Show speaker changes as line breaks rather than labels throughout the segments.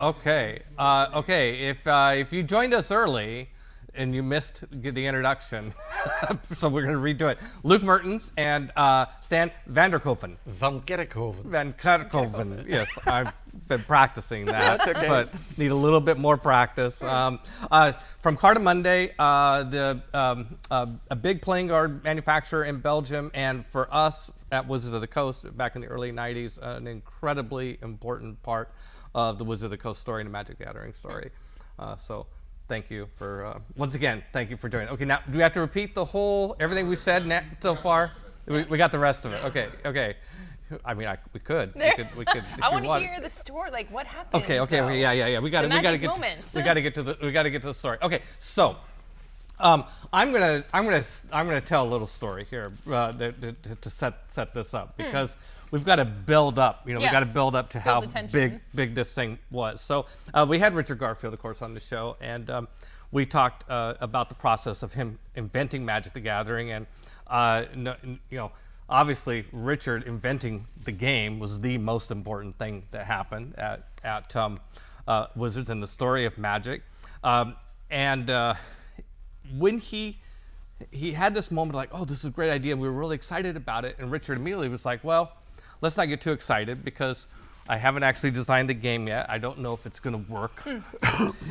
Okay. Okay. If you joined us early and you missed the introduction, so we're going to redo it. Luc Mertens and Stijn Vankerckhoven.
Vankerckhoven.
Vankerckhoven. Yes, I've been practicing that,
That's okay.
but need a little bit more practice. From Carta Mundi, a big playing card manufacturer in Belgium, and for us at Wizards of the Coast back in the early '90s, an incredibly important part of the Wizards of the Coast story and the Magic the Gathering story. So thank you for, once again, thank you for joining. Okay, now do we have to repeat everything we said so far? We got the rest of it. Okay. I mean, we could. We could.
I want to hear the story. Like, what happened?
Okay. Yeah. We got to get to the story. Okay, so I'm gonna tell a little story here to set this up because we've got to build up. We got to build up to how big this thing was. So we had Richard Garfield, of course, on the show, and we talked about the process of him inventing Magic the Gathering, and obviously Richard inventing the game was the most important thing that happened at Wizards in the story of Magic, when he had this moment like, oh, this is a great idea, and we were really excited about it, and Richard immediately was like, well, let's not get too excited because I haven't actually designed the game yet. I don't know if it's going to work.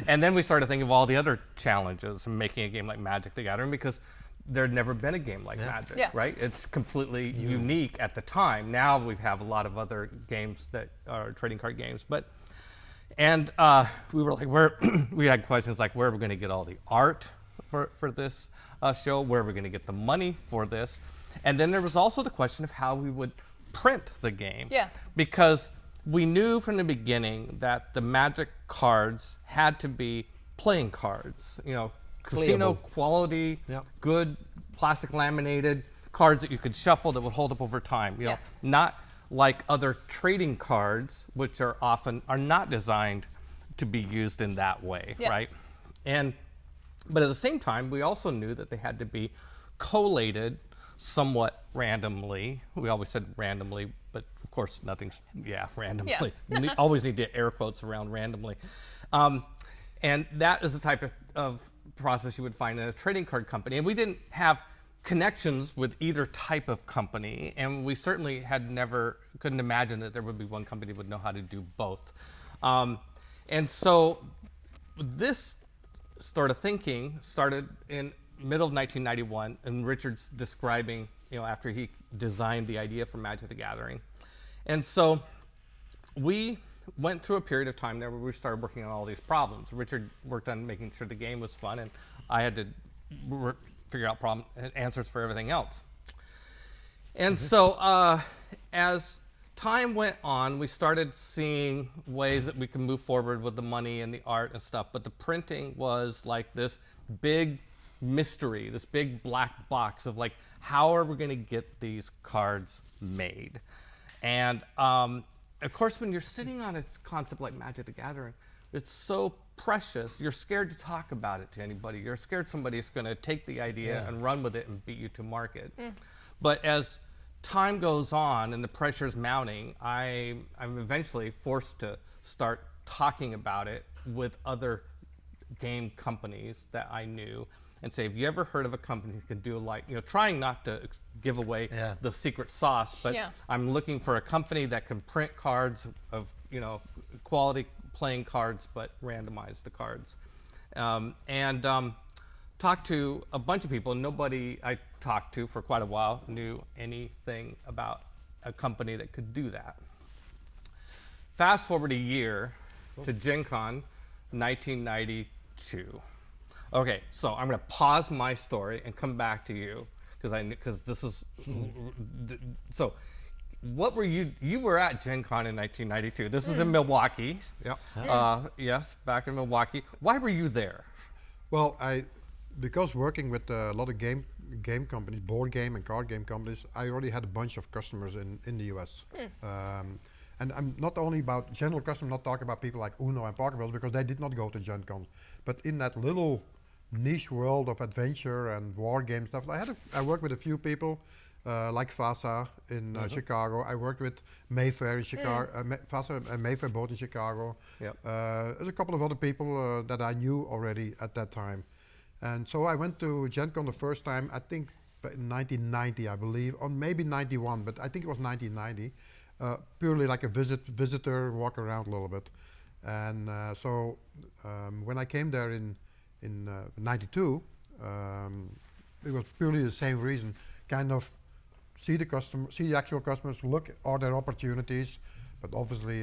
And then we started thinking of all the other challenges in making a game like Magic the Gathering because there had never been a game like Magic, right? It's completely unique at the time. Now we have a lot of other games that are trading card games, and we were like, we had questions like, where are we going to get all the art for this show? Where are we going to get the money for this? And then there was also the question of how we would print the game.
Yeah.
Because we knew from the beginning that the Magic cards had to be playing cards. Casino quality, good plastic laminated cards that you could shuffle that would hold up over time. Not like other trading cards, which are not designed to be used in that way, right? But at the same time, we also knew that they had to be collated somewhat randomly. We always said randomly, but of course nothing's, randomly. You always need to air quotes around randomly. And that is the type of process you would find in a trading card company. And we didn't have connections with either type of company, and we certainly couldn't imagine that there would be one company that would know how to do both. And so this sort of thinking started in middle of 1991, and Richard's describing, after he designed the idea for Magic the Gathering. And so we went through a period of time there where we started working on all these problems. Richard worked on making sure the game was fun, and I had to figure out answers for everything else. And so as time went on, we started seeing ways that we could move forward with the money and the art and stuff, but the printing was like this big mystery, this big black box of like, how are we going to get these cards made? And of course, when you're sitting on a concept like Magic the Gathering, it's so precious. You're scared to talk about it to anybody. You're scared somebody's going to take the idea and run with it and beat you to market. But as time goes on and the pressure is mounting, I'm eventually forced to start talking about it with other game companies that I knew and say, have you ever heard of a company who can do trying not to give away the secret sauce, but I'm looking for a company that can print cards of, quality playing cards, but randomize the cards. Talked to a bunch of people. Nobody I talked to for quite a while knew anything about a company that could do that. Fast forward a year to Gen Con 1992. Okay, so I'm going to pause my story and come back to you because this is so. What were you were at Gen Con in 1992? This is in Milwaukee. Yes, back in Milwaukee. Why were you there?
Well, because working with a lot of game companies, board game and card game companies, I already had a bunch of customers in the US. And I'm not only about general customers, not talking about people like Uno and Pokémon because they did not go to Gen Con, but in that little niche world of adventure and war game stuff, I worked with a few people, like FASA in Chicago. I worked with Mayfair in Chicago, FASA and Mayfair both in Chicago.
Yep.
There's a couple of other people that I knew already at that time. And so I went to Gen Con the first time, I think in 1990, I believe, or maybe 91, but I think it was 1990. Purely like a visitor, walk around a little bit. And so when I came there in 92, it was purely the same reason, kind of see the actual customers, look, are there opportunities, but obviously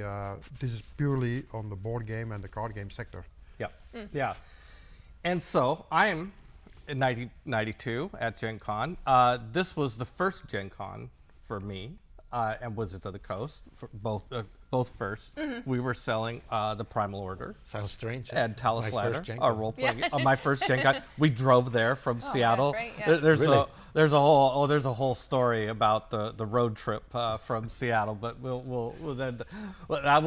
this is purely on the board game and the card game sector.
Yeah, yeah. And so I'm in 92 at Gen Con. This was the first Gen Con for me and Wizards of the Coast, for both first. We were selling the Primal Order.
Sounds strange.
And Talus
My
Ladder,
first Gen
our
Con.
role-playing. My first Gen Con. We drove there from Seattle.
right, yeah.
There's
Really?
there's a whole story about the road trip from Seattle, but we'll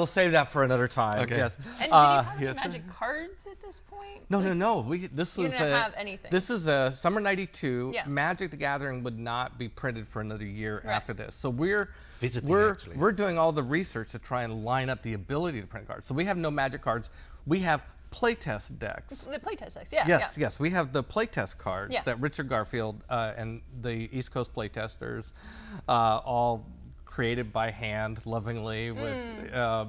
save that for another time.
Okay.
Yes.
And did you have any
yes, sir.
magic cards at this point?
No.
You
This
didn't have anything.
This is a summer '92.
Yeah.
Magic the Gathering would not be printed for another year
Right.
after this. So we're
Visiting, actually.
we're doing all the research to try and line up the ability to print cards. So we have no Magic cards. We have playtest decks.
The playtest decks, yeah.
Yes,
yeah.
yes, we have the playtest cards
Yeah.
that Richard Garfield and the East Coast playtesters all created by hand, lovingly, with
A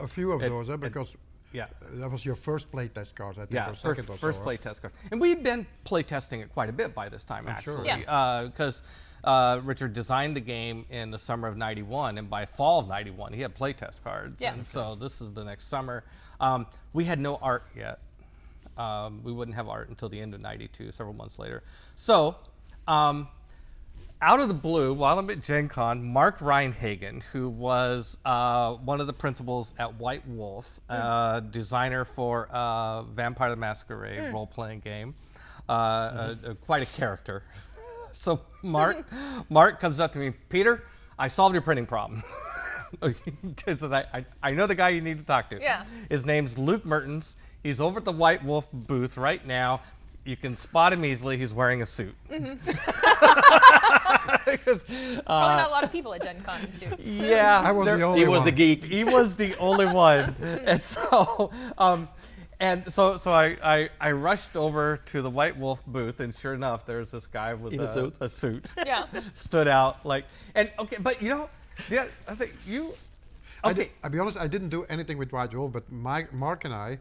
few of those, because
yeah.
that was your first playtest cards, I think,
Yeah,
or second or
first
so.
playtest card. And we'd been playtesting it quite a bit by this time,
sure.
actually. Because Richard designed the game in the summer of '91, and by fall of '91, he had playtest cards.
Yeah.
And so this is the next summer. We had no art yet. We wouldn't have art until the end of '92, several months later. So, out of the blue, while I'm at Gen Con, Mark Reinhagen, who was one of the principals at White Wolf, designer for Vampire the Masquerade role-playing game, quite a character. So Mark comes up to me, Peter, I solved your printing problem. So I know the guy you need to talk to.
Yeah.
His name's Luc Mertens. He's over at the White Wolf booth right now. You can spot him easily. He's wearing a suit.
Probably not a lot of people at Gen Con in suits.
Yeah,
I was the only
He was
one.
the geek.
he was the only one, and so I rushed over to the White Wolf booth, and sure enough, there's this guy with
In a suit.
a suit.
Yeah.
Stood out like, and okay, but you know, yeah, I think you. Okay.
I'll be honest, I didn't do anything with White Wolf, but Mark and I,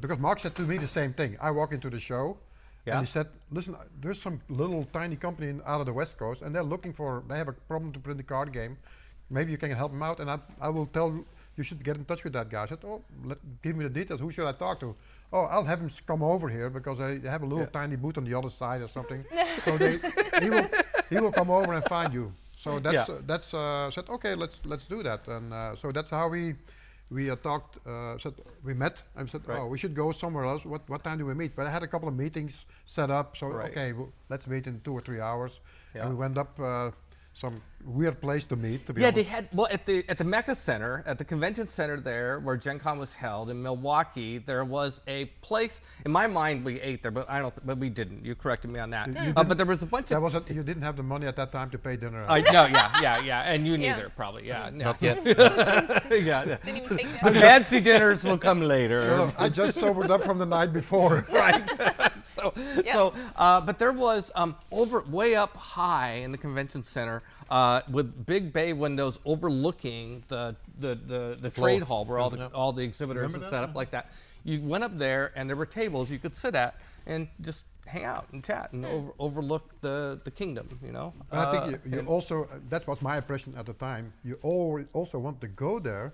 because Mark said to me the same thing. I walk into the show,
Yeah.
and he said, listen, there's some little tiny company out of the West Coast, and they have a problem to print the card game. Maybe you can help them out, and I will tell you should get in touch with that guy. I said, oh, give me the details. Who should I talk to? Oh, I'll have him come over here because I have a little tiny booth on the other side or something. So he will come over and find you. So that's said, okay, let's do that. And so that's how we talked. Said we met and said,
Right.
oh, we should go somewhere else. What time do we meet? But I had a couple of meetings set up. So
Right.
okay, let's meet in 2 or 3 hours.
Yeah.
And we went up some weird place to meet. To be
Yeah,
honest.
they had, well, at the Mecca Center, at the convention center there, where Gen Con was held in Milwaukee, there was a place. In my mind, we ate there, but but we didn't. You corrected me on that. But there was a bunch of.
You didn't have the money at that time to pay dinner.
No, yeah, and you
Yeah.
neither, probably, yeah. No.
Not yet.
Yeah.
Didn't even take
The
that.
fancy dinners will come later.
No, I just sobered up from the night before.
Right. But there was way up high in the convention center with big bay windows overlooking the trade hall where all the exhibitors
Remember
were
that?
set up like that. You went up there and there were tables you could sit at and just hang out and chat and overlook the kingdom, you know.
And I think you also, that was my impression at the time, you also want to go there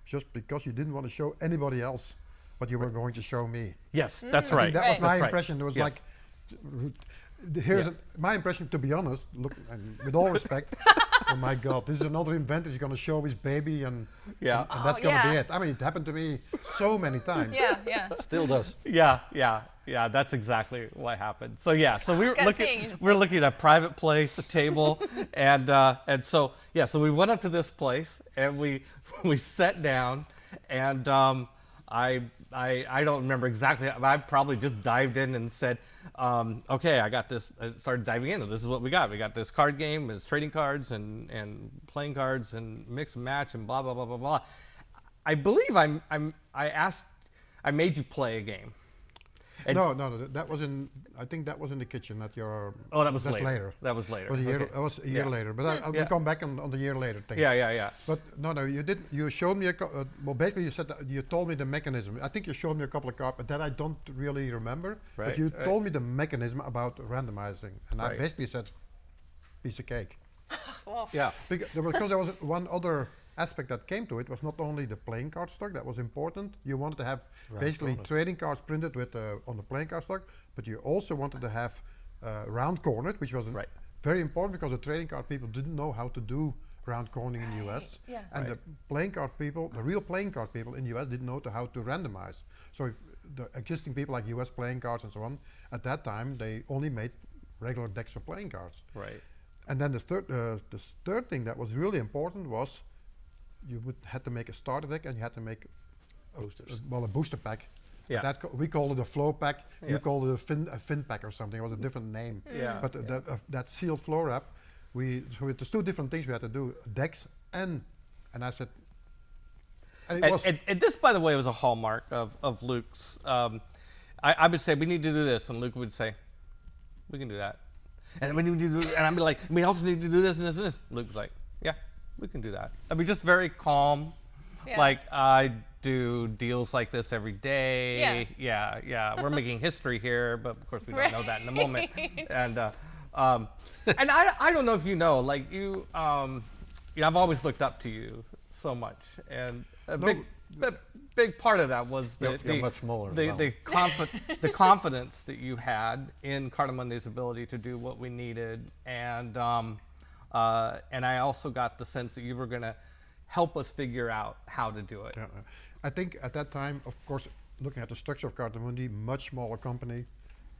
just because you didn't want to show anybody else what you were going to show me.
Yes, that's
I
right.
think that was
Right.
my
That's right.
impression. It was
Yes.
like, my impression, to be honest, look, and with all respect, oh my God, this is another inventor who's going to show his baby and that's going to be
yeah.
it. I mean, it happened to me so many times.
Yeah.
Still does.
Yeah, that's exactly what happened. So we were
Gut thing, you just
looking at a private place, a table, and so we went up to this place and we sat down and I don't remember exactly. I probably just dived in and said, okay, I got this. I started diving into this is what we got. We got this card game. It's trading cards and playing cards and mix and match and blah blah blah blah blah. I believe I made you play a game. And
No, that was in. I think that was in the kitchen at your.
Oh, that was
that's
later. That was later.
It was a year.
Okay.
It was a year later. But I'll come back on the year later thing.
Yeah.
But no, you didn't. You showed me well, basically you said that you told me the mechanism. I think you showed me a couple of cards, but that I don't really remember.
Right,
But you
right.
told me the mechanism about randomizing, and I
Right.
basically said, piece of cake.
Well,
Yeah.
Because there was one other aspect that came to it was not only the playing card stock that was important. You wanted to have basically trading cards printed with on the playing card stock, but you also wanted to have round cornered, which was
Right.
very important because the trading card people didn't know how to do round cornering in the US.
Yeah.
And
Right.
the playing card people, the real playing card people in the US didn't know how to randomize. So if the existing people like US playing cards and so on, at that time they only made regular decks of playing cards.
Right.
And then the third thing that was really important was you had to make a starter deck and you had to make a booster pack.
Yeah.
We called it a flow pack. You
Yeah.
called it a fin pack or something. It was a different name.
Yeah.
But that sealed flow wrap, there's two different things we had to do: decks and I said. And it was
And this, by the way, was a hallmark of Luke's. I would say we need to do this, and Luke would say, we can do that. And we need to do, and I'd be like, we also need to do this and this and this. Luke's like, yeah, we can do that. I mean, just very calm.
Yeah.
Like I do deals like this every day.
Yeah.
Yeah. We're making history here, but of course we don't know that in a moment.
Right.
And and I don't know if you know, like you know, I've always looked up to you so much, and a big part of that was
You're much smaller as well.
the confidence that you had in Carta Mundi's ability to do what we needed, and I also got the sense that you were going to help us figure out how to do it.
Yeah, I think at that time, of course, looking at the structure of Carta Mundi, much smaller company.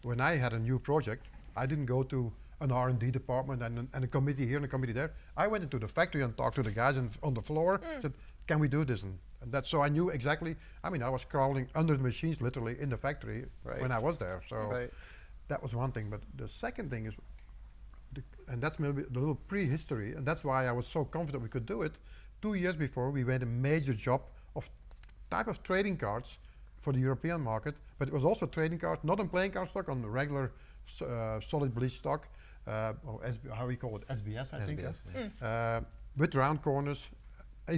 When I had a new project, I didn't go to an R&D department and a committee here and a committee there. I went into the factory and talked to the guys on the floor. Said, "Can we do this?" And that, so I knew exactly. I mean, I was crawling under the machines, literally in the factory when I was there. So that was one thing. But the second thing is, and that's maybe the little prehistory, and that's why I was so confident we could do it. 2 years before, we made a major job of type of trading cards for the European market, but it was also trading cards, not on playing card stock, on the regular solid bleach stock, or how we call it, SBS, I think. With round corners,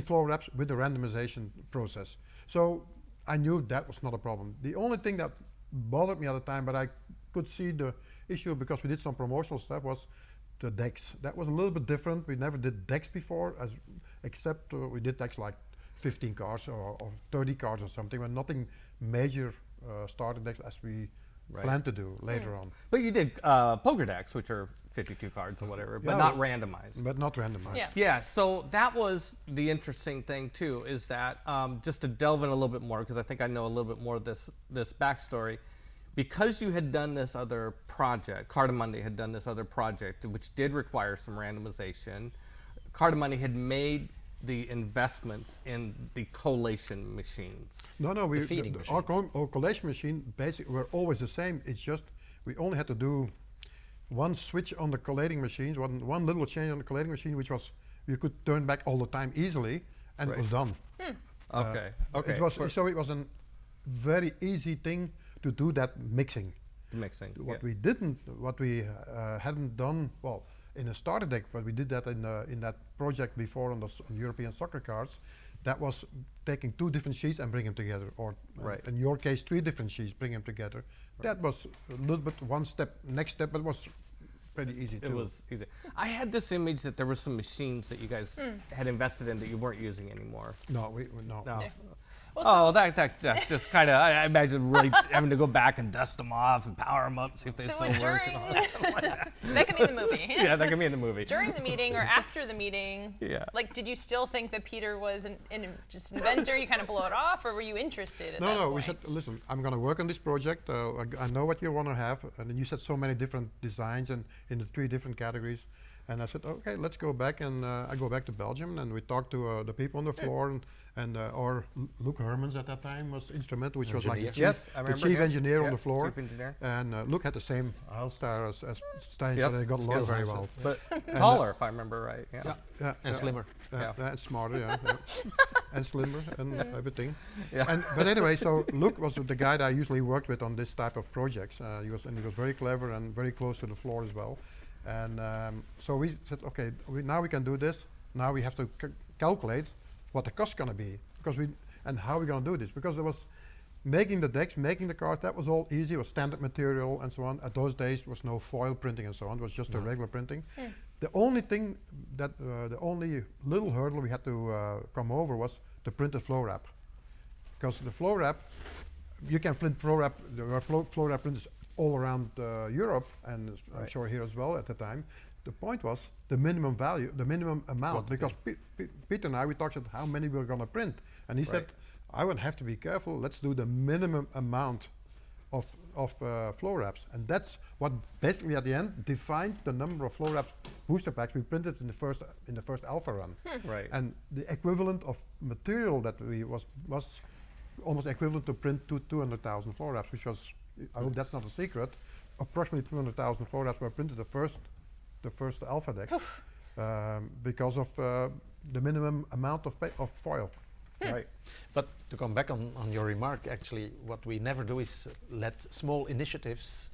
flow wraps with the randomization process. So I knew that was not a problem. The only thing that bothered me at the time, but I could see the issue because we did some promotional stuff, was the decks. That was a little bit different. We never did decks before, except we did decks like 15 cards or 30 cards or something, but nothing major starter decks as we plan to do later on.
But you did poker decks, which are 52 cards or whatever, but not randomized.
But not randomized.
Yeah, so that was the interesting thing too, is that just to delve in a little bit more, because I think I know a little bit more of this backstory, because you had done this other project, Carta Mundi had done this other project, which did require some randomization. Carta Mundi had made the investments in the collation machines.
No,
The feeding
our collation machine basically were always the same. It's just we only had to do one switch on the collating machines, one little change on the collating machine, which was you could turn back all the time easily, and it was done.
Okay.
It was so it was a very easy thing to do that mixing.
Mixing.
What we hadn't done, well, in a starter deck, but we did that in that project before on the European soccer cards. That was taking two different sheets and bring them together, or in your case, three different sheets, bring them together. That was a little bit next step, but it was pretty easy too.
It was easy. I had this image that there were some machines that you guys had invested in that you weren't using anymore.
No.
No.
Well,
that just kind of, I imagine really having to go back and dust them off and power them up, see if they
so
still work.
during that could be in the movie.
Yeah, that could be in the movie.
During the meeting or after the meeting, like, did you still think that Peter was just an inventor? You kind of blow it off, or were you interested at that
No.
point?
We said, listen, I'm going to work on this project. I know what you want to have, and then you said so many different designs and in the three different categories. And I said, okay, let's go back, and I go back to Belgium, and we talked to the people on the floor, And or Luc Mertens at that time was instrumental, which was like the
Yes, I remember
chief
him.
engineer on
Yeah,
the floor.
chief engineer.
And Luc had the same style as Stijn,
Yes,
so they got along very well.
But taller, if I remember right. Yeah.
And slimmer.
And smarter, and slimmer and everything.
Yeah.
But anyway, so Luc was the guy that I usually worked with on this type of projects. He was very clever and very close to the floor as well. And so we said, okay, now we can do this. Now we have to calculate what the cost gonna be, and how we're gonna do this, because there was making the decks, making the cards, that was all easy. It was standard material and so on. At those days, there was no foil printing and so on. It was just a regular printing. The only thing that, the only little hurdle we had to come over was the printed flow wrap. Because the flow wrap, you can print flow wrap, there were flow wrap printers all around Europe, and I'm sure here as well at the time. The point was the minimum value, the minimum amount, because Peter and I, we talked about how many we were going to print. And he said, I would have to be careful, let's do the minimum amount of flow wraps. And that's what basically at the end defined the number of flow wrap booster packs we printed in the first alpha run.
Right.
And the equivalent of material that we was almost equivalent to print 200,000 flow wraps, which was, I hope that's not a secret, approximately 200,000 flow wraps were printed the first alpha decks because of the minimum amount of foil.
Right. But to come back on your remark, actually, what we never do is let small initiatives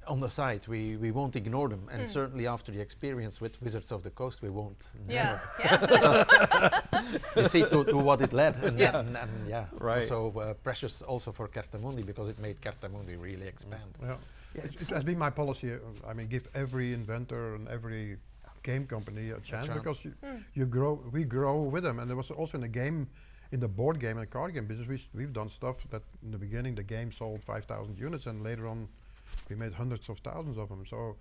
on the side. We won't ignore them, and certainly after the experience with Wizards of the Coast, we won't.
Yeah.
You see to what it led, and
Right.
also precious also for Carta Mundi, because it made Carta Mundi really expand.
Yeah. It has been my policy. I mean, give every inventor and every game company a chance. Because you grow. We grow with them, and there was also in the board game and card game business, we've done stuff that in the beginning the game sold 5,000 units, and later on we made hundreds of thousands of them. So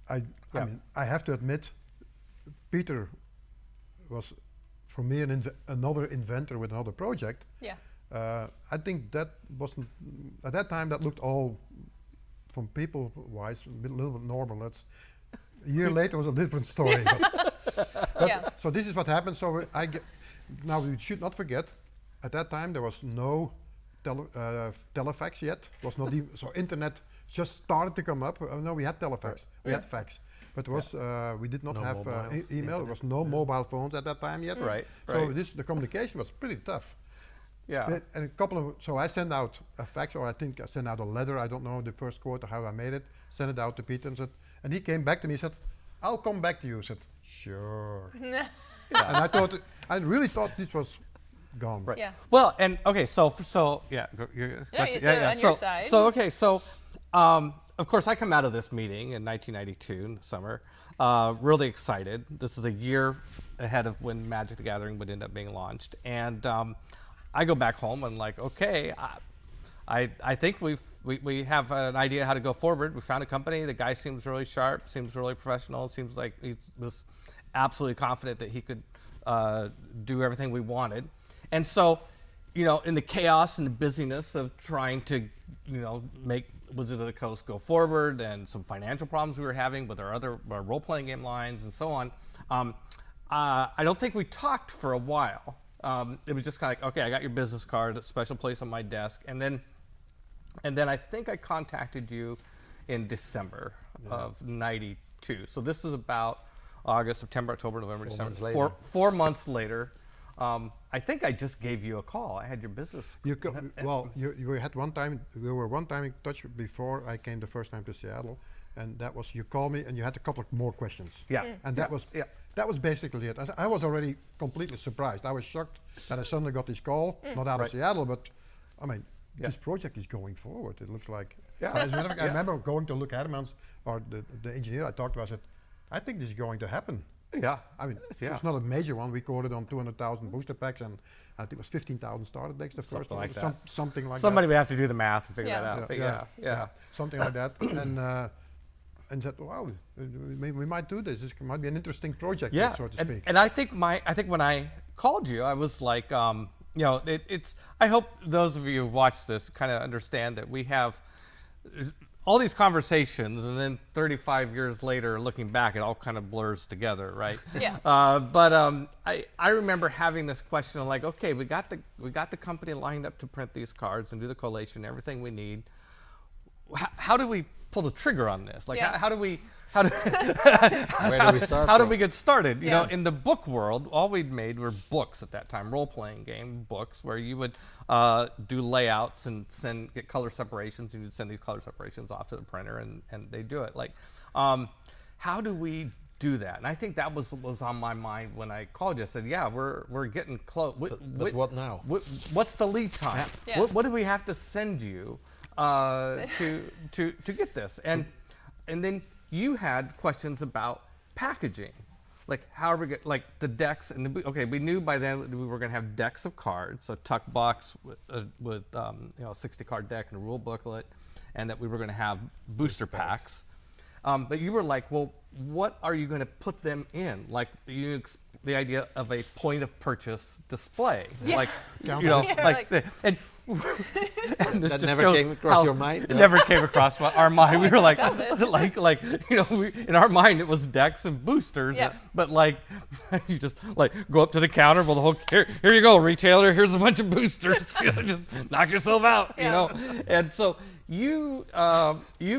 I mean, I have to admit, Peter was for me another inventor with another project.
Yeah.
I think that wasn't at that time. That looked all, from people-wise, a little bit normal. That's a year later was a different story. But so this is what happened. So now we should not forget, at that time there was no telefax yet. Was not even, so internet just started to come up. No, we had telefax, we had fax, but it was we did not have email. There was no mobile phones at that time yet.
Right.
So the communication was pretty tough.
Yeah.
But, and so I sent out a fax, or I think I sent out a letter. I don't know the first quote or how I made it. Sent it out to Peter and he came back to me and said, "I'll come back to you." I said, "Sure." And I really thought this was gone.
Right.
Yeah.
Well, and okay, so yeah, your question.
On your side.
So okay, so of course I come out of this meeting in 1992 in the summer, really excited. This is a year ahead of when Magic the Gathering would end up being launched, and I go back home and like, okay, I think we have an idea how to go forward. We found a company. The guy seems really sharp, seems really professional. Seems like he was absolutely confident that he could do everything we wanted. And so, in the chaos and the busyness of trying to, make Wizards of the Coast go forward, and some financial problems we were having with our other role-playing game lines and so on, I don't think we talked for a while. It was just kind of like, okay, I got your business card, a special place on my desk, and then I think I contacted you in December of '92. So this is about August, September, October, November, December. 4 months later. I think I just gave you a call. I had your business.
You had one time. We were one time in touch before I came the first time to Seattle, and that was you called me and you had a couple of more questions.
Yeah.
And that was basically it. I was already completely surprised. I was shocked that I suddenly got this call, not out of Seattle, but I mean, this project is going forward. It looks like. Yeah. As a matter of fact, I remember going to Luc Mertens, or the engineer I talked to. I said, I think this is going to happen.
Yeah.
I mean, it's not a major one. We quoted on 200,000 booster packs, and I think it was 15,000 starter decks. The first
Something
one,
like that.
Something like
Somebody
that.
would have to do the math and figure
Yeah.
that out. Yeah.
Something like that. And said, wow, we might do this. This might be an interesting project, so to speak.
And I think when I called you, I was like, it's. I hope those of you who watch this kind of understand that we have all these conversations, and then 35 years later, looking back, it all kind of blurs together, right?
Yeah.
But I remember having this question of like, okay, we got the company lined up to print these cards and do the collation, everything we need. How do we pull the trigger on this? Like,
Yeah.
how do we
Where do we start
how do
from?
we get started? You know,
Yeah.
in the book world, all we'd made were books at that time, role-playing game books, where you would do layouts and get color separations, and you'd send these color separations off to the printer, and they do it. Like, how do we do that? And I think that was on my mind when I called you. I said, yeah, we're getting close.
But what now?
What's the lead time?
Yeah.
What do we have to send you to get this? And then you had questions about packaging, like how are we get like the decks and the okay. We knew by then we were going to have decks of cards, a tuck box with a 60 card deck and a rule booklet, and that we were going to have booster packs. But you were like, well, what are you going to put them in? Like the idea of a point of purchase display, like
Yeah,
like and this
That
just
never
shows
came across
how
your mind?
It never came across our mind. We were like,
sell this.
in our mind it was decks and boosters.
Yeah.
But like, you just like go up to the counter, well, the whole here you go, retailer. Here's a bunch of boosters. Just knock yourself out.
Yeah.
And so you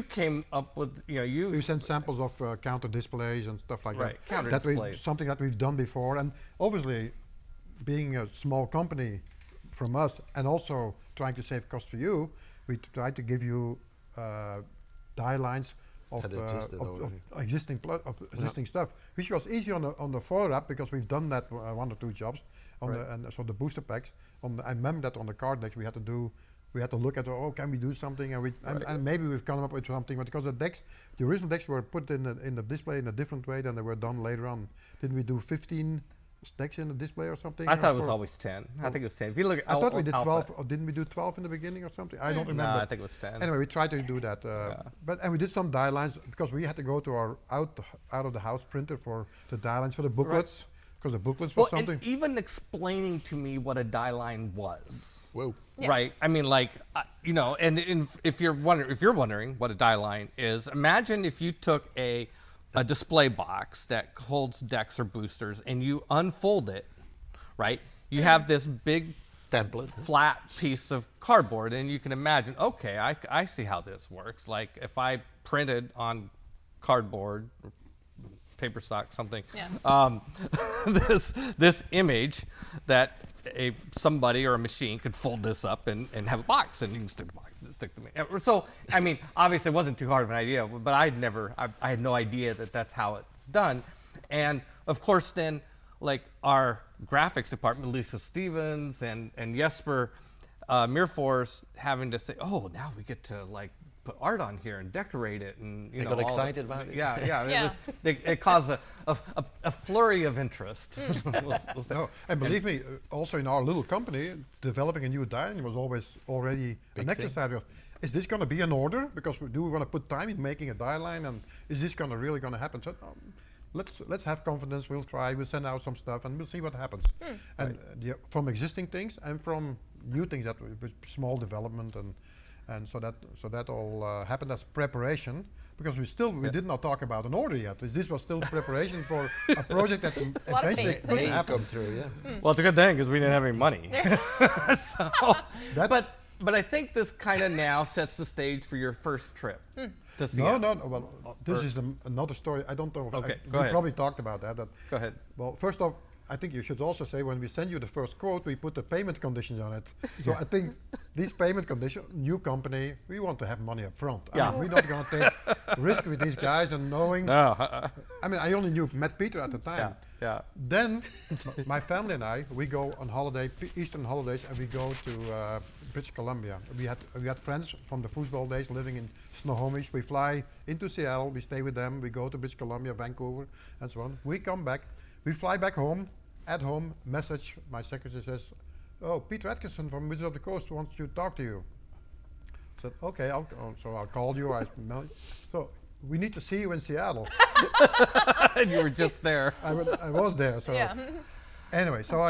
came up with
We sent samples of counter displays and stuff like
Right,
that.
counter
That
displays.
something that we've done before, and obviously, being a small company, from us, and also trying to save cost for you, we try to give you die lines of,
That existed already.
existing stuff, which was easy on the 4-app because we've done that one or two jobs and so the booster packs. I remember that on the card decks we had to look at, can we do something, and maybe we've come up with something, but because the original decks were put in the display in a different way than they were done later on. Didn't we do 15 decks in the display or something?
I thought it was always 10. I think it was 10. If you look at
I thought we did
Alpha-
12, or didn't we do 12 in the beginning or something? I don't
No,
remember.
I think it was 10.
Anyway, we tried to do that, and we did some die lines because we had to go to our out of the house printer for the die lines for the booklets, because the booklets was something.
And even explaining to me what a die line was.
Whoa.
Yeah.
Right. I mean, like, if you're wondering what a die line is, imagine if you took a display box that holds decks or boosters and you unfold it, right? You have this big
Template.
flat piece of cardboard, and you can imagine, okay, I see how this works. Like if I printed on cardboard, paper stock, something, this image that somebody or a machine could fold this up and have a box, and you can stick the me. So I mean, obviously it wasn't too hard of an idea, but I had no idea that that's how it's done. And of course then, like our graphics department, Lisa Stevens and Jesper Meerfors, having to say, oh, now we get to like put art on here and decorate it, and
They got excited about it.
Yeah.
Yeah.
It caused a flurry of interest. We'll say.
No, and believe me, also in our little company, developing a new die line was always already
Big
an exercise. Is this going to be an order? Because do we want to put time in making a die line, and is this really going to happen? So, let's have confidence. We'll try. We'll send out some stuff, and we'll see what happens. And from existing things and from new things that with small development and so that all happened as preparation, because we did not talk about an order yet. This was still preparation for a project that
a lot of
eventually
faith.
could
They
happen.
come through, yeah.
Well, it's a good thing because we didn't have any money. So,
That-
but I think this kind of now sets the stage for your first trip to see.
No. Well, this is another story. I don't know.
Okay,
We
go ahead.
probably talked about that.
Go ahead.
Well, first off, I think you should also say when we send you the first quote, we put the payment conditions on it. So I think these payment conditions, new company, we want to have money up front. I
Yeah.
mean, we're not going to take risk with these guys and knowing.
No.
I mean, I only met Peter at the time.
Yeah.
Then my family and I, we go on holiday, Eastern holidays, and we go to British Columbia. We had friends from the football days living in Snohomish. We fly into Seattle, we stay with them, we go to British Columbia, Vancouver, and so on. We come back, we fly back home. At home, message, my secretary says, oh, Peter Adkison from Wizards of the Coast wants to talk to you. I said, okay, so I'll call you. So we need to see you in Seattle.
And you were just there.
I was there. So
Yeah.
anyway, so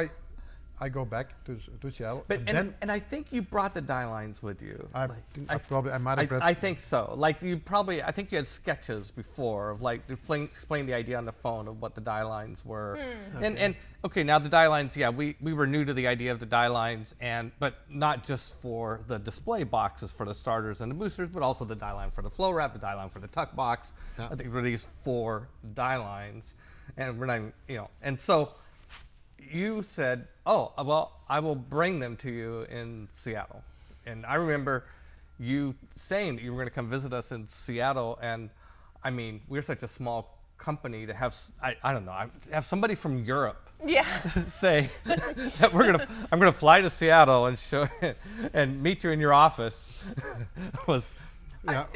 I go back to Seattle.
But and I think you brought the die lines with you.
I might have.
I think so. Like I think you had sketches before of like explain the idea on the phone of what the die lines were. And okay, now the die lines. Yeah, we were new to the idea of the die lines, but not just for the display boxes for the starters and the boosters, but also the die line for the flow wrap, the die line for the tuck box. Yeah. I think there were these 4 die lines, and we're not, and so. You said, "Oh, well, I will bring them to you in Seattle," and I remember you saying that you were going to come visit us in Seattle. And I mean, we're such a small company to have I don't know, have somebody from Europe, say that I'm gonna fly to Seattle and show and meet you in your office was.
Yeah,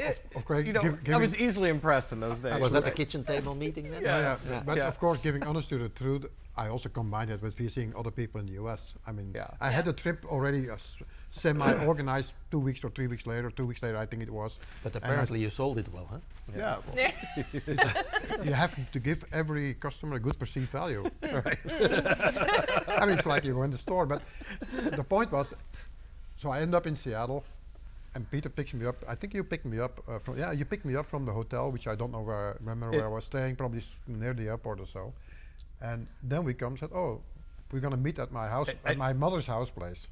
I was easily impressed in those days.
Was that a kitchen table meeting then?
Yeah. But of course, giving honest to the truth, I also combined it with visiting other people in the US. I mean, I had a trip already semi-organized 2 weeks or 3 weeks later. 2 weeks later, I think it was.
But apparently you sold it well, huh?
Yeah. Well, you have to give every customer a good perceived value.
Right.
I mean, it's like you go in the store. But the point was, so I end up in Seattle. And Peter picks me up. I think you picked me up you picked me up from the hotel, which I don't know where I was staying, probably near the airport or so. And then we said, "Oh, we're gonna meet at my house, at my mother's house place."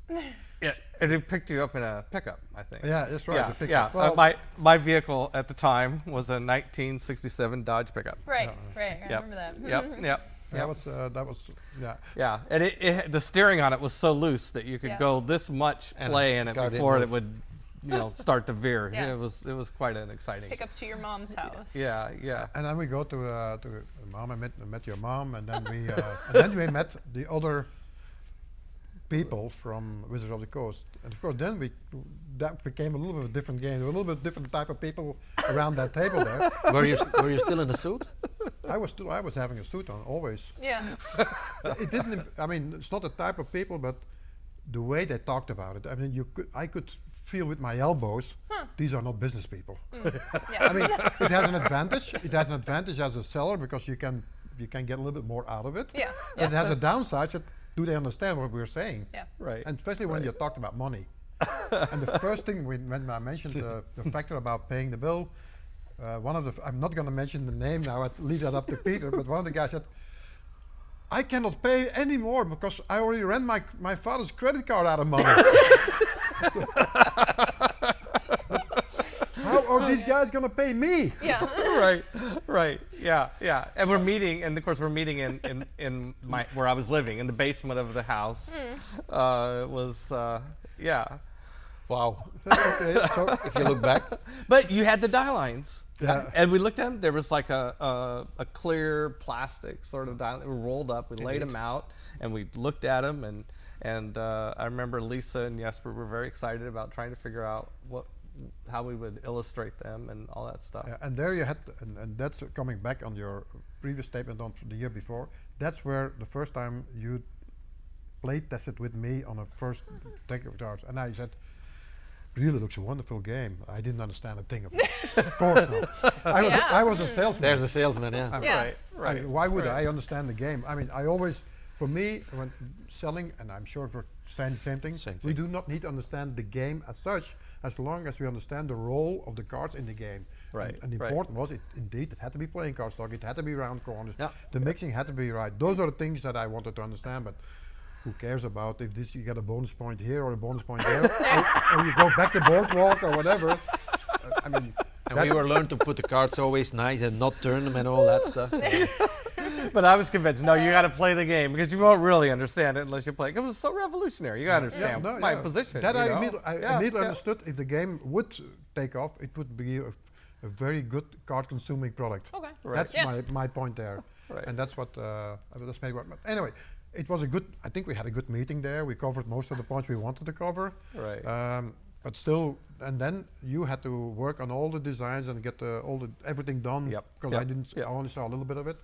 Yeah, and it picked you up in a pickup, I think.
Yeah, that's right.
Yeah. Well, my vehicle at the time was a 1967 Dodge pickup.
Right. I remember that.
Yep.
That was.
Yeah, and the steering on it was so loose that you could go this much play in it before it would. Start to veer. Yeah. It was quite an exciting.
Pick up to your mom's house.
Yeah.
And then we go to mom. I met your mom, and then we met the other people from Wizards of the Coast. And of course, then that became a little bit of a different game. There were a little bit different type of people around that table there.
Were you still in a suit?
I was having a suit on always.
Yeah.
It didn't. I mean, it's not the type of people, but the way they talked about it. I mean, I could feel with my elbows, these are not business people. I mean, it has an advantage. It has an advantage as a seller because you can get a little bit more out of it.
Yeah.
It has a downside. Do they understand what we're saying?
Yeah.
Right.
And especially when you talked about money. And the first thing when I mentioned the factor about paying the bill, I'm not going to mention the name now. I'd leave that up to Peter. But one of the guys said, "I cannot pay anymore because I already ran my father's credit card out of money." How are these guys gonna pay me?
Yeah.
Right. Yeah. And we're meeting, and of course we're meeting in where I was living, in the basement of the house.
Wow.
Okay, so
if you look back.
But you had the die lines.
Yeah.
And we looked at them. There was like a clear plastic sort of die line. They were rolled up. We laid them out, and we looked at them. And I remember Lisa and Jesper were very excited about trying to figure out how we would illustrate them and all that stuff.
Yeah, and there you had, and that's coming back on your previous statement on the year before. That's where the first time you play tested with me on a first deck of cards, and I said, "Really looks a wonderful game." I didn't understand a thing of it. Of course not. I was a salesman.
There's a salesman, yeah.
Right.
I mean, why would I understand the game? I mean, I always, for me, when selling, and I'm sure for Stijn the same thing, we do not need to understand the game as such, as long as we understand the role of the cards in the game.
Right.
And important was, it had to be playing card stock, it had to be round corners,
Yeah.
the mixing had to be right. Those are the things that I wanted to understand, but who cares about if you get a bonus point here or a bonus point there, or you go back to boardwalk or whatever. I mean,
and we were learned to put the cards always nice and not turn them and all that stuff.
But I was convinced, no, you got to play the game because you won't really understand it unless you play it. It was so revolutionary. You got to understand my position.
That I immediately understood. If the game would take off, it would be a very good card-consuming product.
Okay.
That's my point there.
Right.
And that's what that's made. But anyway, it was a good. I think we had a good meeting there. We covered most of the points we wanted to cover.
Right.
But still, and then you had to work on all the designs and get everything done.
Yep.
Because I only saw a little bit of it,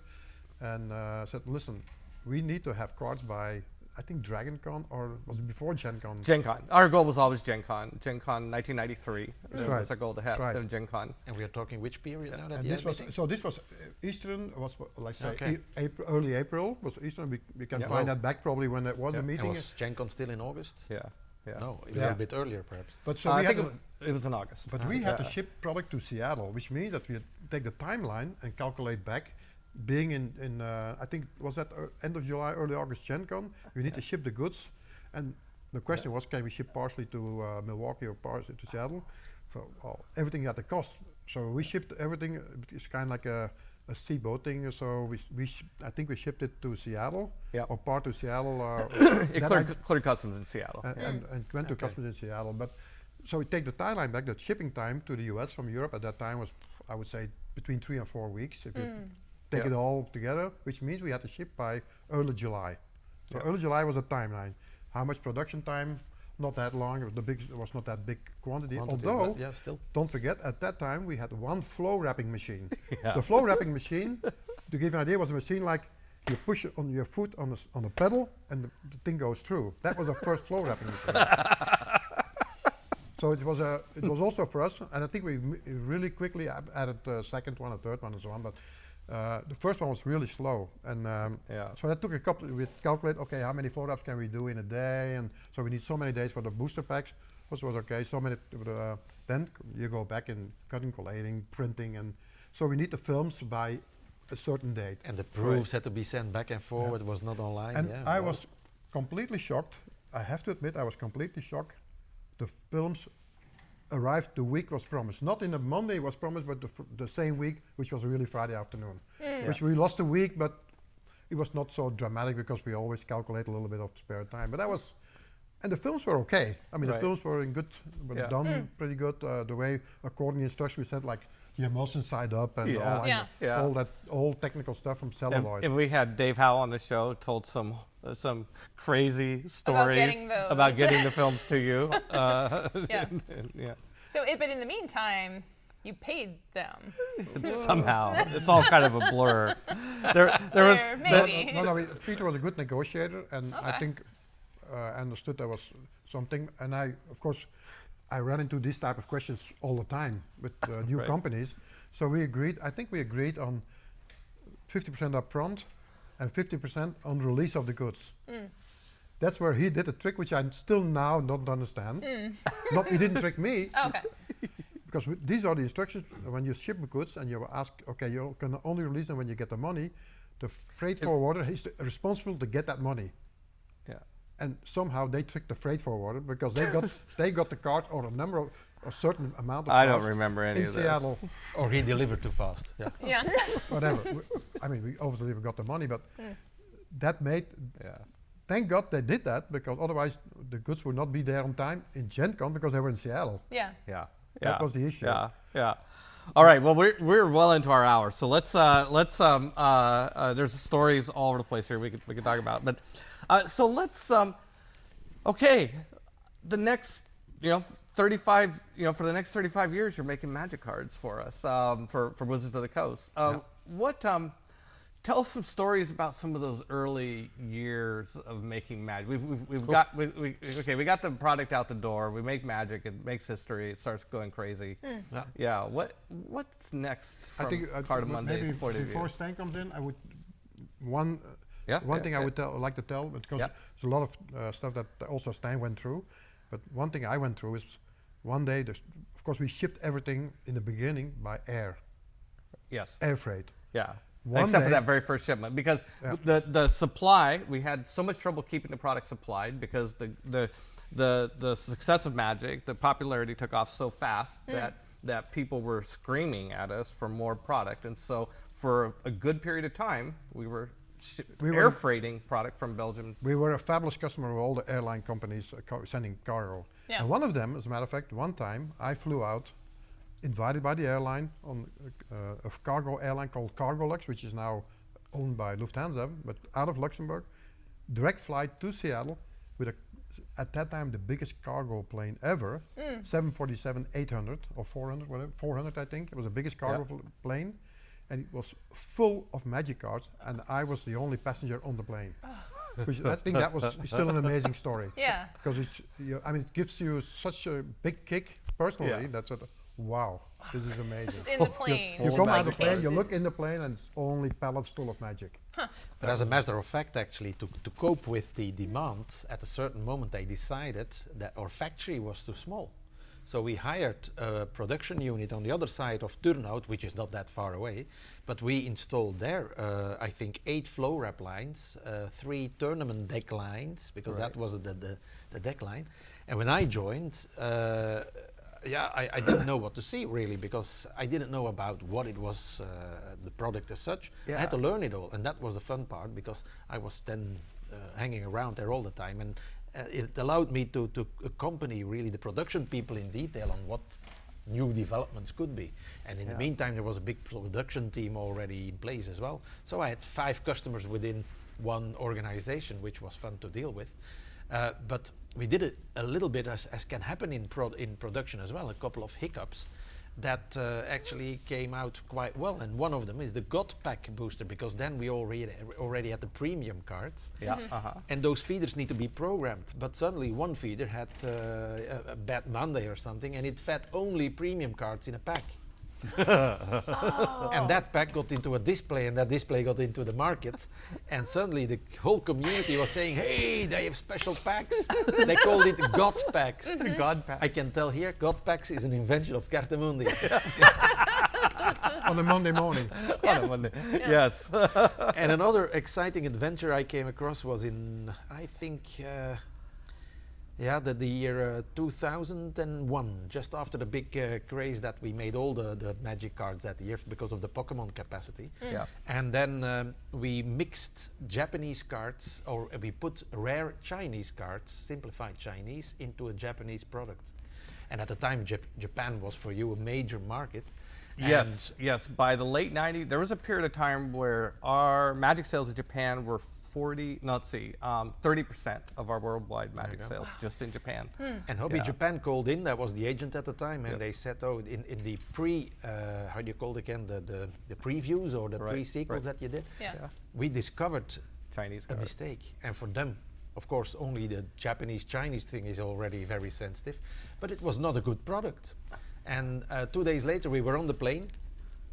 and said, listen, we need to have cards by I think Dragon Con, or was it before Gen Con?
Gen Con. Our goal was always Gen Con. Gen Con 1993.
That's
That was our goal to have Gen Con.
And we are talking which period now? That
And this was Eastern, was like say early April was Eastern. We can find that back probably when it was the meeting.
And was Gen Con still in August?
Yeah.
No, a little bit earlier perhaps.
But so
I think it was in August.
But we had to ship product to Seattle, which means that we take the timeline and calculate back. Being in I think was that end of July, early August Gen Con, we need to ship the goods, and the question was, can we ship partially to Milwaukee or partially to Seattle? So everything at the cost. So we shipped everything. It's kind of like a seaboat thing. So I think we shipped it to Seattle, or part to Seattle.
It cleared customs in Seattle.
And went to customs in Seattle. But so we take the timeline back. The shipping time to the US from Europe at that time was, I would say, between 3 and 4 weeks. If you take it all together, which means we had to ship by early July. So early July was a timeline. How much production time? Not that long. It was not that big quantity. Although, don't forget, at that time we had one flow wrapping machine. The flow wrapping machine, to give you an idea, was a machine like you push it on your foot on a pedal and the thing goes through. That was our first flow wrapping machine. So it was also for us, and I think we really quickly added the second one, a third one, and so on. But the first one was really slow, and so that took a couple. We calculate, okay, how many flow wraps can we do in a day, and so we need so many days for the booster packs. Was okay. So many. Then you go back and cutting, collating, printing, and so we need the films by a certain date.
And the proofs had to be sent back and forward. It was not online.
And I was completely shocked. I have to admit, I was completely shocked. The films arrived the week was promised. Not in a Monday was promised, but the same week, which was really Friday afternoon. Which we lost a week, but it was not so dramatic because we always calculate a little bit of spare time. But that was, and the films were okay. I mean, the films were in good, were done pretty good. The way, according to instructions, we said like the emulsion side up and all that old technical stuff from celluloid.
And we had Dave Howe on the show, told some crazy stories about getting the films to you.
So, but in the meantime, you paid them.
Somehow, it's all kind of a blur. There was
maybe.
Peter was a good negotiator, and I think I understood there was something. And of course, I ran into these type of questions all the time with new companies. So we agreed. I think we agreed on 50% upfront and 50% on release of the goods. That's where he did a trick which I still now don't understand. He didn't trick me. Because these are the instructions. When you ship the goods and you ask, okay, you can only release them when you get the money, the freight forwarder is responsible to get that money. And somehow they tricked the freight forwarder because they got the card or a certain amount of
I don't remember any
in
of
Seattle.
Or he delivered too fast.
Whatever. We obviously got the money, but that made. Thank God they did that, because otherwise the goods would not be there on time in Gen Con because they were in Seattle. That was the issue.
All right. Well, we're well into our hour, so let's there's stories all over the place here we could talk about, but so let's okay, the next 35 for the next 35 years you're making Magic cards for us for Wizards of the Coast. What tell us some stories about some of those early years of making Magic. We got the product out the door. We make Magic. It makes history. It starts going crazy. What's next from Carta Mundi's point of view?
Before Stijn comes in, I would one thing I would like to tell, because there's a lot of stuff that also Stijn went through. But one thing I went through is one day. Of course, we shipped everything in the beginning by air.
Yes.
Air freight.
Except for that very first shipment, because the supply, we had so much trouble keeping the product supplied because the success of Magic, the popularity took off so fast that people were screaming at us for more product, and so for a good period of time we were air freighting product from Belgium.
We were a fabulous customer of all the airline companies sending cargo, and one of them, as a matter of fact, one time I flew out, invited by the airline on a cargo airline called Cargolux, which is now owned by Lufthansa, but out of Luxembourg, direct flight to Seattle with at that time the biggest cargo plane ever, 747-800 or 400, whatever, 400 I think. It was the biggest cargo plane, and it was full of magic cards, and I was the only passenger on the plane. Which I think that was still an amazing story.
Yeah.
Because it gives you such a big kick personally. That's wow, this is amazing.
Just in the plane.
You come out of the plane, you
cases.
look in the plane, and it's only pallets full of magic.
But as a matter of fact, actually, to cope with the demand, at a certain moment they decided that our factory was too small. So we hired a production unit on the other side of Turnhout, which is not that far away, but we installed there, I think, 8 flow wrap lines, 3 tournament deck lines, because that was the deck line. And when I joined, I didn't know what to see really, because I didn't know about what it was, the product as such. I had to learn it all, and that was the fun part, because I was then hanging around there all the time, and it allowed me to accompany really the production people in detail on what new developments could be. And in the meantime, there was a big production team already in place as well. So I had 5 customers within one organization, which was fun to deal with. But we did it a little bit as can happen in production as well, a couple of hiccups that actually came out quite well. And one of them is the God Pack booster, because then we already had the premium cards. And those feeders need to be programmed. But suddenly one feeder had a bad Monday or something, and it fed only premium cards in a pack. And that pack got into a display, and that display got into the market, and suddenly the whole community was saying, hey, they have special packs. They called it God Packs.
God Packs.
I can tell here, God Packs is an invention of Carta Mundi.
On a Monday morning.
On a Monday. Yes.
And another exciting adventure I came across was in, I think, the year 2001, just after the big craze that we made all the magic cards that year because of the Pokémon capacity. And then we mixed Japanese cards, or we put rare Chinese cards, simplified Chinese, into a Japanese product. And at the time, Japan was for you a major market.
Yes. By the late 90s, there was a period of time where our magic sales in Japan were 30% of our worldwide magic sales just in Japan.
And Hobby Japan called in, that was the agent at the time, and they said, oh, in the how do you call it again, the previews or the pre-sequels that you did, we discovered
Chinese
a mistake. And for them, of course, only the Japanese-Chinese thing is already very sensitive, but it was not a good product. And 2 days later, we were on the plane.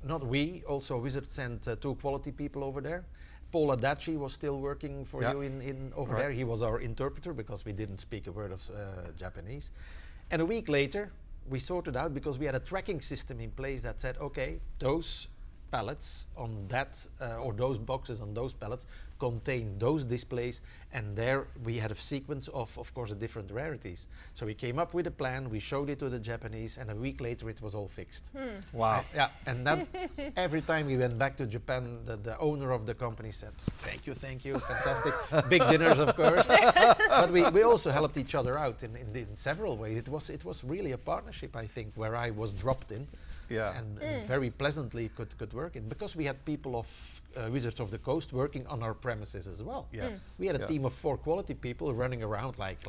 Not we, also Wizard sent 2 quality people over there. Paul Adachi was still working for you in over there. He was our interpreter because we didn't speak a word of Japanese. And a week later, we sorted out, because we had a tracking system in place that said, okay, those pallets on that, or those boxes on those pallets contain those displays, and there we had a sequence of course, the different rarities. So we came up with a plan, we showed it to the Japanese, and a week later it was all fixed.
Wow.
And then every time we went back to Japan, the owner of the company said, thank you, fantastic. Big dinners, of course. But we also helped each other out in several ways. It was really a partnership, I think, where I was dropped in. And very pleasantly could work in, because we had people of Wizards of the Coast working on our premises as well. We had a team of 4 quality people running around like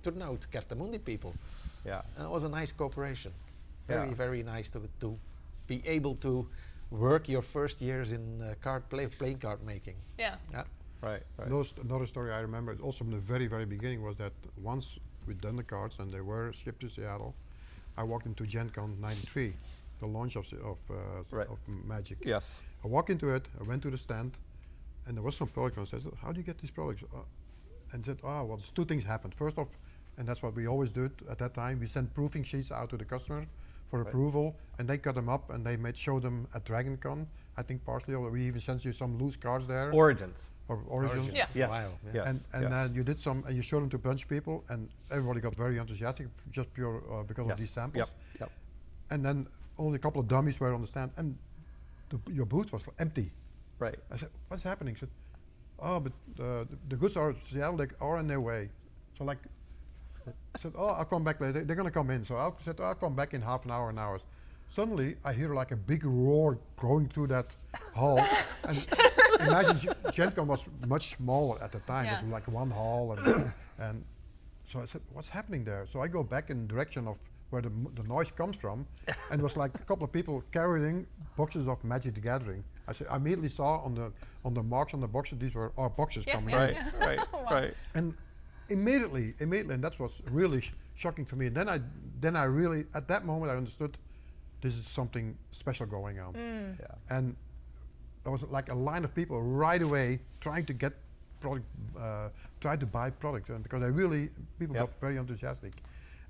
Turnhout, Carta Mundi people. It was a nice cooperation. Very nice to be able to work your first years in playing card making.
Right.
Another story I remember also from the very, very beginning was that once we'd done the cards and they were shipped to Seattle, I walked into Gen Con 93. The launch of Magic. I walked into it, I went to the stand, and there was some product, and I said, how do you get these products? And said, well, there's 2 things happened. First off, and that's what we always did at that time, we sent proofing sheets out to the customer for approval, and they cut them up, and they show them at Dragon Con, I think partially, or we even sent you some loose cards there.
Origins.
Or Origins. And you did some, and you showed them to a bunch of people, and everybody got very enthusiastic, just pure because of these samples. And then only a couple of dummies were on the stand, and your booth was empty. I said, what's happening? He said, oh, but the goods are Seattle, they are on their way. So I said, oh, I'll come back later. They're going to come in. So I said, I'll come back in half an hour, an hour. Suddenly, I hear like a big roar going through that hall. And imagine Gen Con was much smaller at the time. It was like one hall. And so I said, what's happening there? So I go back in the direction of where the noise comes from, and it was like a couple of people carrying boxes of Magic the Gathering. I immediately saw on the marks on the boxes, these were our boxes coming.
Right.
Wow.
Right.
And immediately, and that was really shocking for me. And then I really, at that moment, I understood this is something special going on.
Yeah.
And there was like a line of people right away trying to get product, try to buy product, and because people got very enthusiastic.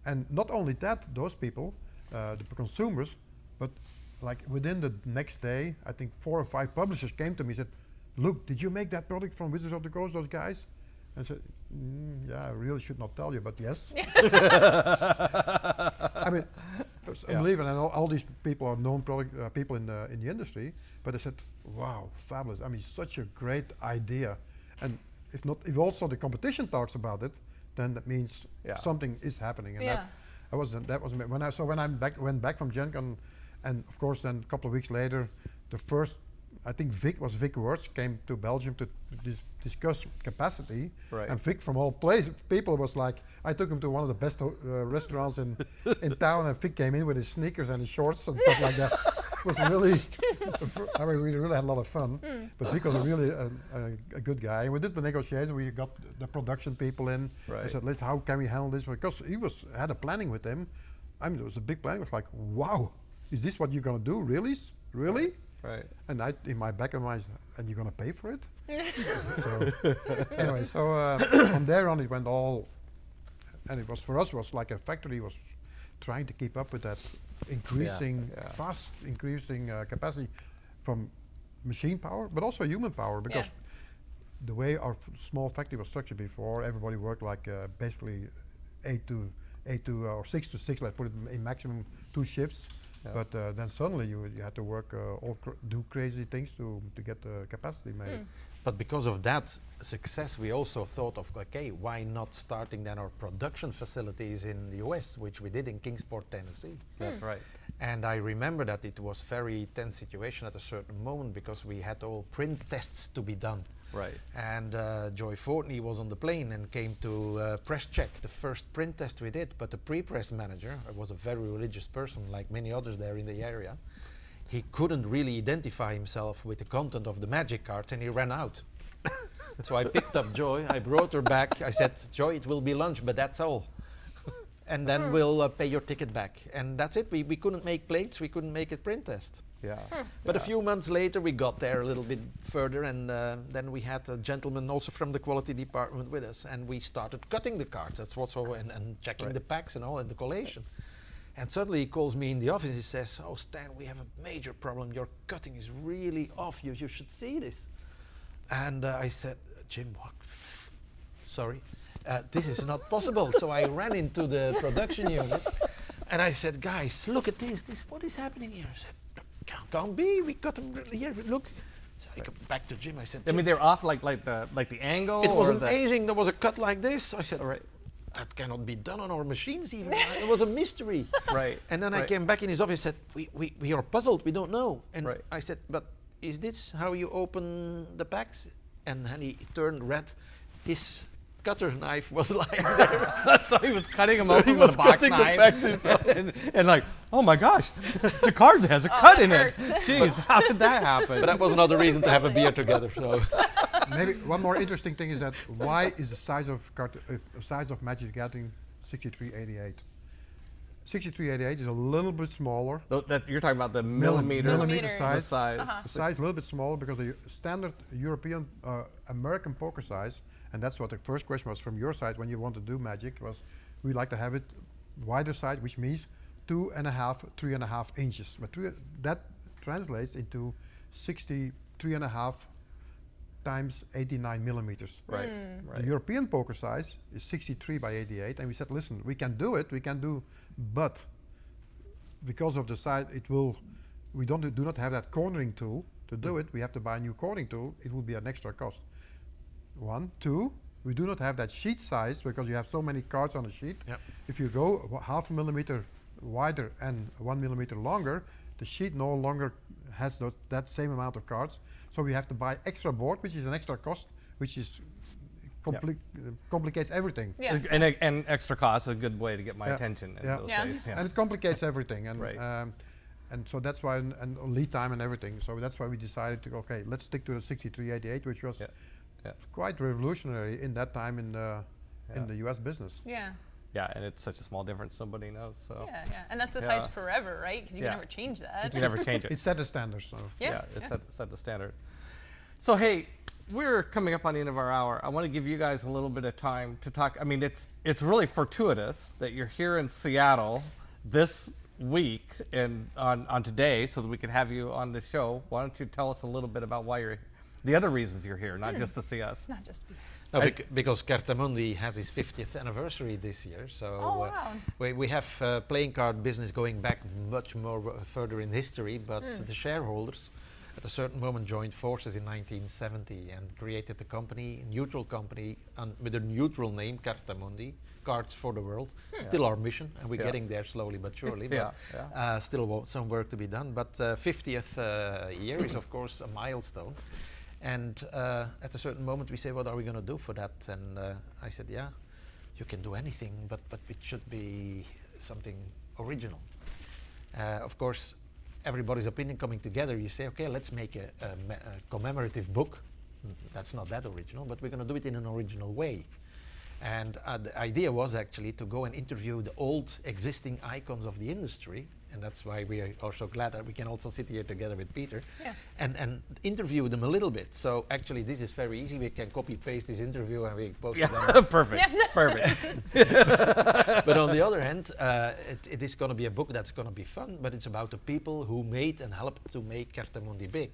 And not only that, those people, the consumers, but like within the next day, I think 4 or 5 publishers came to me and said, "Look, did you make that product from Wizards of the Coast, those guys?" And I said, "Yeah, I really should not tell you, but yes." I mean, it's unbelievable, and all these people are known people in the industry. But I said, "Wow, fabulous! I mean, such a great idea." And if also the competition talks about it, then that means something is happening. And that was when I went back from Gen Con, and of course then a couple of weeks later, the first, I think Vic WotC came to Belgium to discuss capacity.
Right.
And Vic from all people was like, I took him to one of the best restaurants in town, and Vic came in with his sneakers and his shorts and stuff like that. It was really, I mean, we really had a lot of fun. But Vic was really a good guy. And we did the negotiation. We got the production people in.
Right.
I said, how can we handle this? Because he had a planning with him. I mean, it was a big plan. It was like, wow, is this what you're going to do? Really? Really?
Right.
And in my back of my mind, and you're going to pay for it? So anyway, from there on it went all, and it was for us was like a factory was trying to keep up with that fast increasing capacity from machine power, but also human power, because the way our small factory was structured before, everybody worked like basically 8 to or 6 to 6. Let's put it in maximum 2 shifts. But then suddenly you had to work, do crazy things to get the capacity made.
But because of that success, we also thought of, okay, why not starting then our production facilities in the US, which we did in Kingsport, Tennessee.
That's right.
And I remember that it was very tense situation at a certain moment because we had all print tests to be done.
Right.
And Joy Fortney was on the plane and came to press check the first print test we did, but the pre-press manager was a very religious person like many others there in the area. He couldn't really identify himself with the content of the magic cards and he ran out. So I picked up Joy, I brought her back, I said, "Joy, it will be lunch, but that's all. And then we'll pay your ticket back." And that's it, we couldn't make plates, we couldn't make a print test.
Yeah.
But a few months later we got there a little bit further, and then we had a gentleman also from the quality department with us, and we started cutting the cards. That's what's all, and checking the packs and all, and the collation. And suddenly he calls me in the office, he says, "Oh Stan, we have a major problem, your cutting is really off, you should see this." And I said, "Jim, what? Sorry, this is not possible." So I ran into the production unit and I said, "Guys, look at this, what is happening here?" I said, "Can't be, we got them here, look." So I go back to Jim, I said,
I mean, they're off like the angle.
it was
or
amazing, there was a cut like this. I said, that cannot be done on our machines even. It was a mystery.
Right.
And then I came back in his office and said, we are puzzled, we don't know. And
Right.
I said, "But is this how you open the packs?" And then he turned red. His cutter knife was lying there.
So he was cutting them open with a box knife. and like, oh my gosh, the card has a cut in it. Jeez, how did that happen?
But that was another reason to have a beer together. So
Maybe one more interesting thing is that why is the size of Magic the Gathering 6388? 6388 is a little bit smaller.
That you're talking about the millimeter
size.
size.
The size is a little bit smaller because the standard European, American poker size, and that's what the first question was from your side when you want to do Magic, was we like to have it wider side, which means 2.5, 3.5 inches. But that translates into 63.5 times 89 millimeters.
Right. Right.
The European poker size is 63 by 88, and we said, listen, we can do it, but because of the size, we do not have that cornering tool to do it. We have to buy a new cornering tool. It will be an extra cost. 1, 2, we do not have that sheet size because you have so many cards on a sheet.
Yep.
If you go 0.5 millimeter wider and 1 millimeter longer, the sheet no longer has that same amount of cards. So we have to buy extra board, which is an extra cost, which is complicates everything.
Yeah.
And extra cost is a good way to get my attention in those days.
And it complicates everything. And And so that's why, and lead time and everything. So that's why we decided to go, okay, let's stick to the 6388, which was quite revolutionary in that time in the US business.
Yeah.
Yeah, and it's such a small difference, nobody knows. So
Yeah, and that's the size forever, right? Because you can never change that.
You never change it.
It set the standard, so.
It set the standard. So hey, we're coming up on the end of our hour. I want to give you guys a little bit of time to talk. I mean, it's really fortuitous that you're here in Seattle this week and on today, so that we could have you on the show. Why don't you tell us a little bit about why you're, the other reasons you're here, not just to see us.
Not just be.
No, because Carta Mundi has its 50th anniversary this year, so we have playing card business going back much more further in history, but the shareholders at a certain moment joined forces in 1970 and created a company, a neutral company with a neutral name, Carta Mundi, Cards for the World. Still our mission, and we're getting there slowly but surely, but still some work to be done. But 50th year is of course a milestone. And at a certain moment we say, what are we going to do for that? And I said, yeah, you can do anything, but it should be something original. Of course, everybody's opinion coming together, you say, okay, let's make a commemorative book. That's not that original, but we're going to do it in an original way. And the idea was actually to go and interview the old existing icons of the industry, and that's why we are also glad that we can also sit here together with Peter and interview them a little bit. So actually this is very easy. We can copy paste this interview and we post it on.
Perfect. Perfect.
But on the other hand, it is going to be a book that's going to be fun, but it's about the people who made and helped to make Carta Mundi big.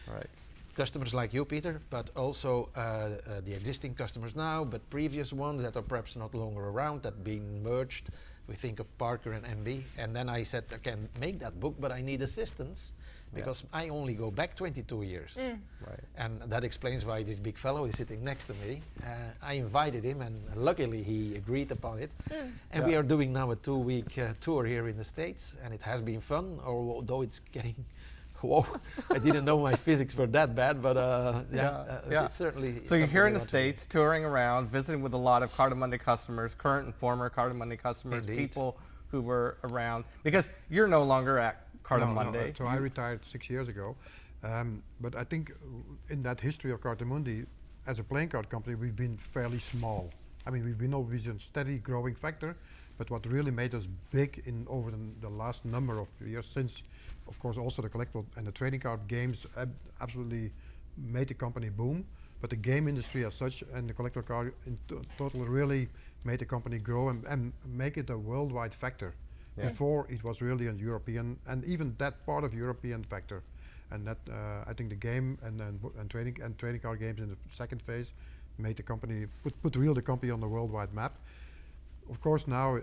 Right.
Customers like you, Peter, but also the existing customers now, but previous ones that are perhaps not longer around, that been merged. We think of Parker and MB, and then I said, I can make that book, but I need assistance because I only go back 22 years.
Right.
And that explains why this big fellow is sitting next to me. I invited him, and luckily he agreed upon it. And we are doing now a 2-week tour here in the States, and it has been fun, although it's getting whoa, I didn't know my physics were that bad, but it's certainly.
So you're here in the States, touring around, visiting with a lot of Carta Mundi customers, current and former Carta Mundi customers, people who were around, because you're no longer at Carta Mundi.
No, so I retired 6 years ago, but I think in that history of Carta Mundi, as a playing card company, we've been fairly small. I mean, we've been always a steady growing factor, but what really made us big in over the last number of years, since of course also the collectible and the trading card games absolutely made the company boom, but the game industry as such and the collector card in total really made the company grow and make it a worldwide factor. Before it was really a European, and even that part of European factor, and that I think the game and trading card games in the second phase made the company put the company on the worldwide map. Of course now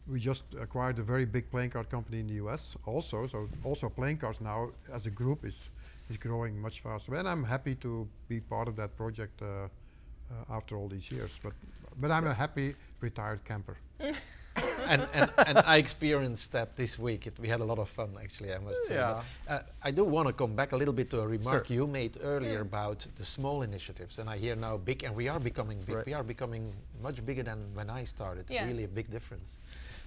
we just acquired a very big playing card company in the US also, so also playing cards now as a group is growing much faster, and I'm happy to be part of that project after all these years, but I'm a happy retired camper.
and I experienced that this week. We had a lot of fun, actually, I must say. I do want to come back a little bit to a remark you made earlier about the small initiatives, and I hear now big, and we are becoming big. We are becoming much bigger than when I started, really a big difference.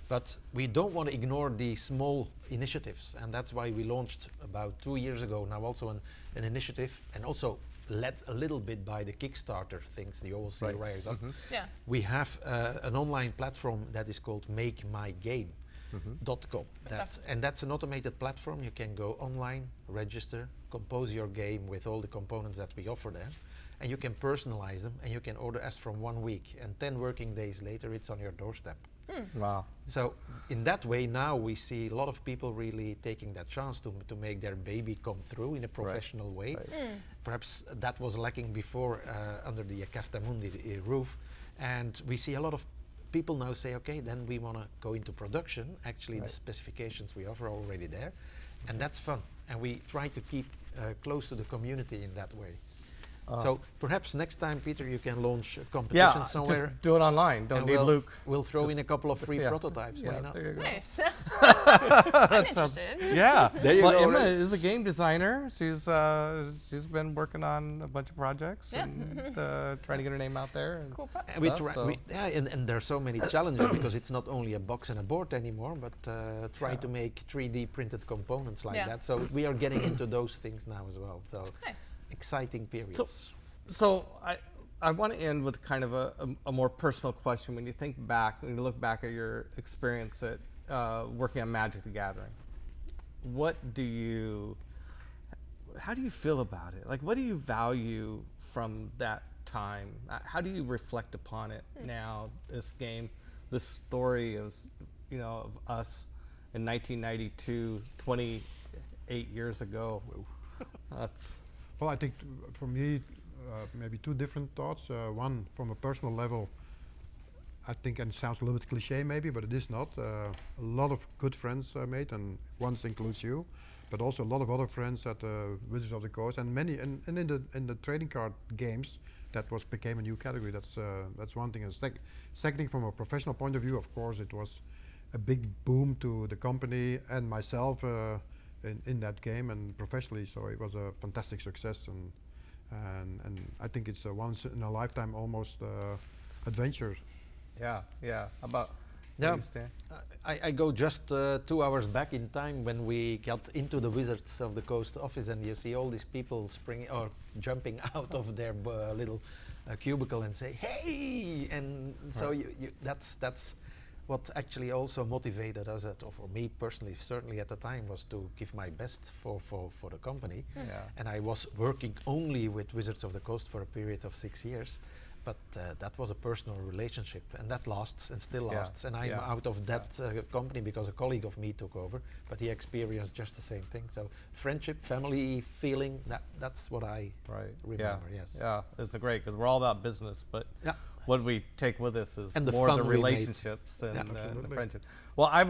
But we don't want to ignore the small initiatives, and that's why we launched about 2 years ago now also an initiative, and also led a little bit by the Kickstarter things, the OLC rise up. We have an online platform that is called MakeMyGame.com. And that's an automated platform. You can go online, register, compose your game with all the components that we offer there, and you can personalize them, and you can order as from 1 week, and 10 working days later it's on your doorstep.
Wow.
So in that way now we see a lot of people really taking that chance to make their baby come through in a professional way. Perhaps that was lacking before under the Carta Mundi roof, and we see a lot of people now say, okay, then we want to go into production. Actually the specifications we offer are already there, and that's fun, and we try to keep close to the community in that way. So perhaps next time, Peter, you can launch a competition somewhere.
Just do it online. Don't need Luc.
We'll throw in a couple of free prototypes. Why not?
There you go.
Nice. I'm interested.
Yeah.
There you go.
Emma is a game designer. She's been working on a bunch of projects and trying to get her name out there.
It's a cool project.
And there are so many challenges because it's not only a box and a board anymore, but try to make 3D printed components like that. So we are getting into those things now as well. So exciting periods.
So I want to end with kind of a more personal question. When you think back, when you look back at your experience at working on Magic the Gathering, how do you feel about it? Like, what do you value from that time? How do you reflect upon it now, this game, this story of us in 1992, 28 years ago?
Well, I think for me, maybe two different thoughts. One, from a personal level, I think, and it sounds a little bit cliche maybe, but it is not. A lot of good friends I made, and one includes you, but also a lot of other friends at Wizards of the Coast, and many, and in the trading card games, that became a new category. That's one thing. And second thing, from a professional point of view, of course, it was a big boom to the company and myself in that game and professionally. So it was a fantastic success, and I think it's a once in a lifetime almost adventure.
Yeah. How about
you,
Stijn?
I go just 2 hours back in time when we got into the Wizards of the Coast office, and you see all these people springing or jumping out of their little cubicle and say, "Hey!" And so that's what actually also motivated us, or for me personally, certainly at the time, was to give my best for the company. And I was working only with Wizards of the Coast for a period of 6 years. But that was a personal relationship, and that lasts and still lasts. And I'm out of that company because a colleague of me took over, but he experienced just the same thing. So friendship, family feeling, that's what I remember. Yes.
Yeah, it's great because we're all about business, but what we take with us is
and
more the relationships and the friendship. Well, I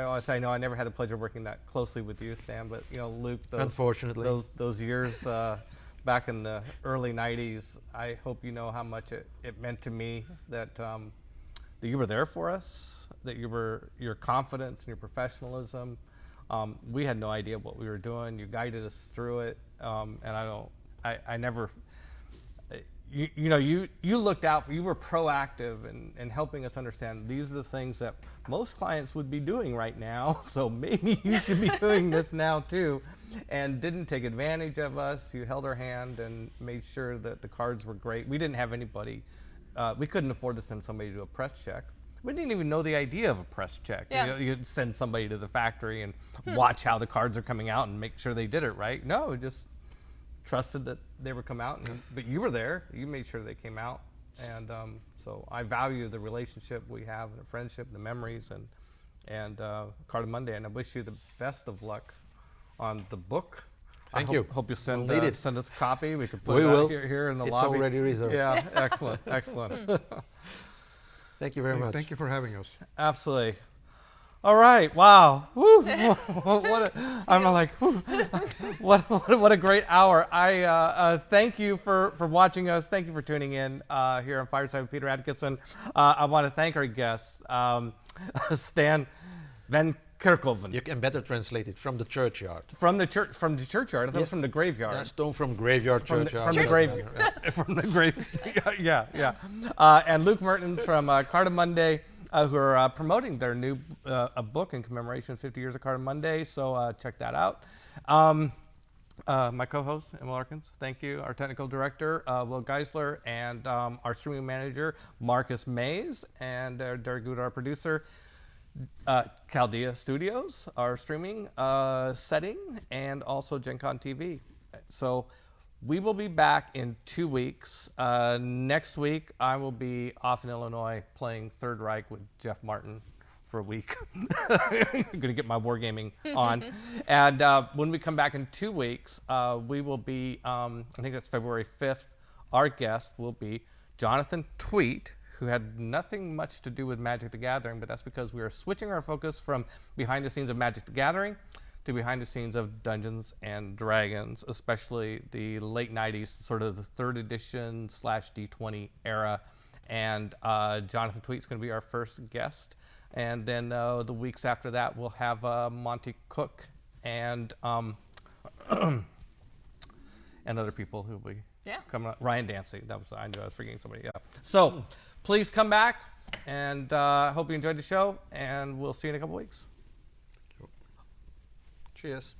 always say, I never had the pleasure of working that closely with you, Stijn, but Luc,
unfortunately,
those years. Back in the early 90s, I hope you know how much it meant to me that you were there for us, that your confidence and your professionalism. We had no idea what we were doing. You guided us through it, and I never. You looked out. You were proactive in helping us understand these are the things that most clients would be doing right now. So maybe you should be doing this now too, and didn't take advantage of us. You held our hand and made sure that the cards were great. We didn't have anybody. We couldn't afford to send somebody to do a press check. We didn't even know the idea of a press check. You'd send somebody to the factory and watch how the cards are coming out and make sure they did it right. No, just trusted that they would come out, but you were there. You made sure they came out, and so I value the relationship we have, and the friendship, the memories, and Carta Mundi. And I wish you the best of luck on the book.
Thank you.
Hope you send us a copy. We could put
it
out here in the lobby.
It's already reserved.
Yeah, excellent.
Thank you very much.
Thank you for having us.
Absolutely. All right. Wow. Woo. What a great hour. I thank you for watching us. Thank you for tuning in here on Fireside with Peter Adkison. I want to thank our guests, Stijn Vankerckhoven.
You can better translate it, from the churchyard.
From the churchyard. I thought it was from the graveyard.
Yeah, stone from graveyard, churchyard.
From the graveyard. Yeah. And Luc Mertens from Carta Mundi. Who are promoting their new a book in commemoration of 50 years of Carta Mundi, so check that out. My co-host, Emma Larkins, thank you. Our technical director, Will Geisler, and our streaming manager, Marcus Mays, and Derek Good, our producer, Chaldea Studios, our streaming setting, and also Gen Con TV. So we will be back in 2 weeks. Next week, I will be off in Illinois playing Third Reich with Jeff Martin for a week. I'm going to get my wargaming on. And when we come back in 2 weeks, we will be, I think that's February 5th, our guest will be Jonathan Tweet, who had nothing much to do with Magic the Gathering, but that's because we are switching our focus from behind the scenes of Magic the Gathering to behind the scenes of Dungeons and Dragons, especially the late 90s, sort of the 3rd edition / D20 era. And Jonathan Tweet's going to be our first guest. And then the weeks after that, we'll have Monty Cook and other people who will be coming up. Ryan Dancy. I knew I was forgetting somebody. Yeah. So please come back, and hope you enjoyed the show, and we'll see you in a couple weeks.
Cheers.